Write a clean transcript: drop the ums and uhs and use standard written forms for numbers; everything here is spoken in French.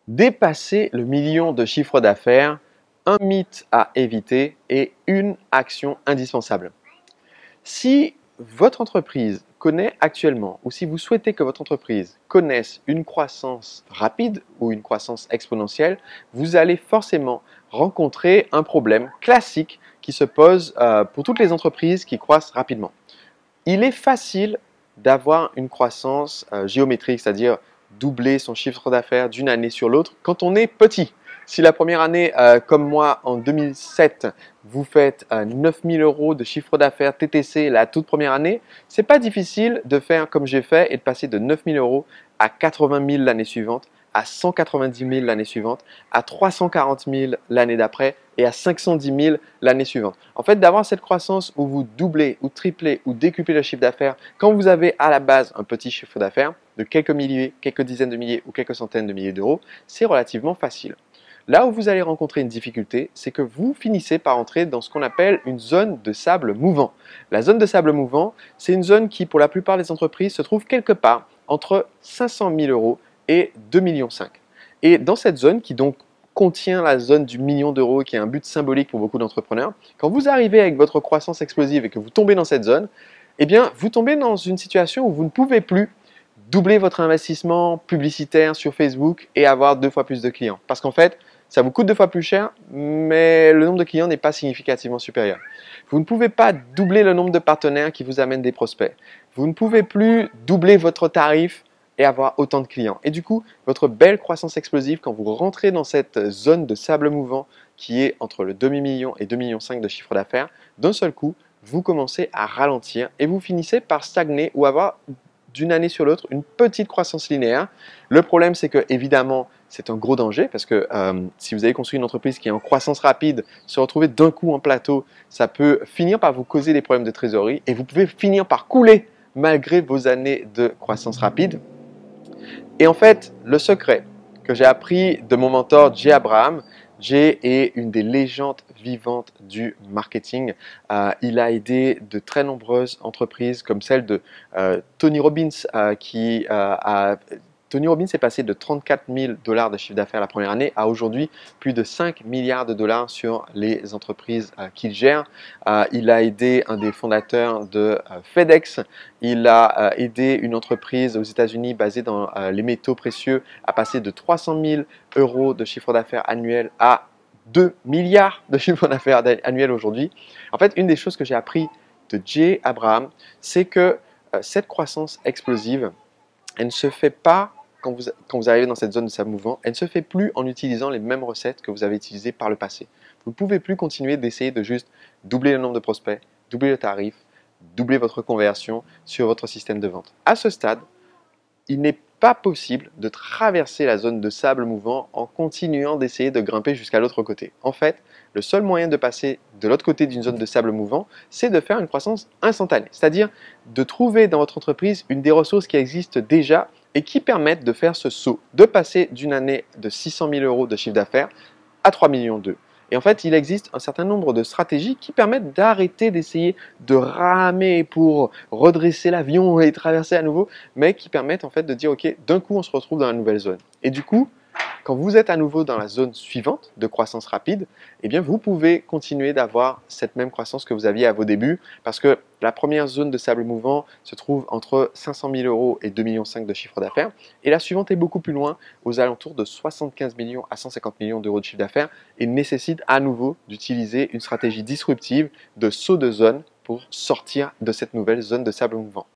Dépasser le million de chiffre d'affaires, un mythe à éviter et une action indispensable. Si votre entreprise connaît actuellement ou si vous souhaitez que votre entreprise connaisse une croissance rapide ou une croissance exponentielle, vous allez forcément rencontrer un problème classique qui se pose pour toutes les entreprises qui croissent rapidement. Il est facile d'avoir une croissance géométrique, c'est-à-dire doubler son chiffre d'affaires d'une année sur l'autre quand on est petit. Si la première année, comme moi en 2007, vous faites 9 000 euros de chiffre d'affaires TTC la toute première année, c'est pas difficile de faire comme j'ai fait et de passer de 9 000 euros à 80 000 l'année suivante, à 190 000 l'année suivante, à 340 000 l'année d'après et à 510 000 l'année suivante. En fait, d'avoir cette croissance où vous doublez ou triplez ou décuplez le chiffre d'affaires quand vous avez à la base un petit chiffre d'affaires de quelques milliers, quelques dizaines de milliers ou quelques centaines de milliers d'euros, c'est relativement facile. Là où vous allez rencontrer une difficulté, c'est que vous finissez par entrer dans ce qu'on appelle une zone de sable mouvant. La zone de sable mouvant, c'est une zone qui, pour la plupart des entreprises, se trouve quelque part entre 500 000 euros et 2,5 millions. Et dans cette zone, qui donc contient la zone du million d'euros, qui est un but symbolique pour beaucoup d'entrepreneurs, quand vous arrivez avec votre croissance explosive et que vous tombez dans cette zone, eh bien, vous tombez dans une situation où vous ne pouvez plus doubler votre investissement publicitaire sur Facebook et avoir 2 fois plus de clients. Parce qu'en fait, ça vous coûte 2 fois plus cher, mais le nombre de clients n'est pas significativement supérieur. Vous ne pouvez pas doubler le nombre de partenaires qui vous amènent des prospects. Vous ne pouvez plus doubler votre tarif et avoir autant de clients. Et du coup, votre belle croissance explosive, quand vous rentrez dans cette zone de sable mouvant qui est entre le demi-million et 2,5 millions de chiffre d'affaires, d'un seul coup, vous commencez à ralentir et vous finissez par stagner ou avoir d'une année sur l'autre une petite croissance linéaire. Le problème, c'est que évidemment, c'est un gros danger parce que si vous avez construit une entreprise qui est en croissance rapide, se retrouver d'un coup en plateau, ça peut finir par vous causer des problèmes de trésorerie et vous pouvez finir par couler malgré vos années de croissance rapide. Et en fait, le secret que j'ai appris de mon mentor Jay Abraham, Jay est une des légendes vivantes du marketing. Il a aidé de très nombreuses entreprises comme celle de Tony Robbins Tony Robbins est passé de 34 000 $ de chiffre d'affaires la première année à aujourd'hui plus de 5 milliards de dollars sur les entreprises qu'il gère. Il a aidé un des fondateurs de FedEx. Il a aidé une entreprise aux États-Unis basée dans les métaux précieux à passer de 300 000 euros de chiffre d'affaires annuel à 2 milliards de chiffre d'affaires annuel aujourd'hui. En fait, une des choses que j'ai appris de Jay Abraham, c'est que cette croissance explosive, elle ne se fait pas quand vous arrivez dans cette zone de sable mouvant, elle ne se fait plus en utilisant les mêmes recettes que vous avez utilisées par le passé. Vous ne pouvez plus continuer d'essayer de juste doubler le nombre de prospects, doubler le tarif, doubler votre conversion sur votre système de vente. À ce stade, il n'est pas possible de traverser la zone de sable mouvant en continuant d'essayer de grimper jusqu'à l'autre côté. En fait, le seul moyen de passer de l'autre côté d'une zone de sable mouvant, c'est de faire une croissance instantanée, c'est-à-dire de trouver dans votre entreprise une des ressources qui existent déjà et qui permettent de faire ce saut, de passer d'une année de 600 000 euros de chiffre d'affaires à 3 millions d'euros. Et en fait, il existe un certain nombre de stratégies qui permettent d'arrêter d'essayer de ramer pour redresser l'avion et traverser à nouveau, mais qui permettent en fait de dire ok, d'un coup on se retrouve dans la nouvelle zone. Et du coup, quand vous êtes à nouveau dans la zone suivante de croissance rapide, eh bien vous pouvez continuer d'avoir cette même croissance que vous aviez à vos débuts parce que la première zone de sable mouvant se trouve entre 500 000 euros et 2,5 millions de chiffre d'affaires et la suivante est beaucoup plus loin, aux alentours de 75 millions à 150 millions d'euros de chiffre d'affaires et nécessite à nouveau d'utiliser une stratégie disruptive de saut de zone pour sortir de cette nouvelle zone de sable mouvant.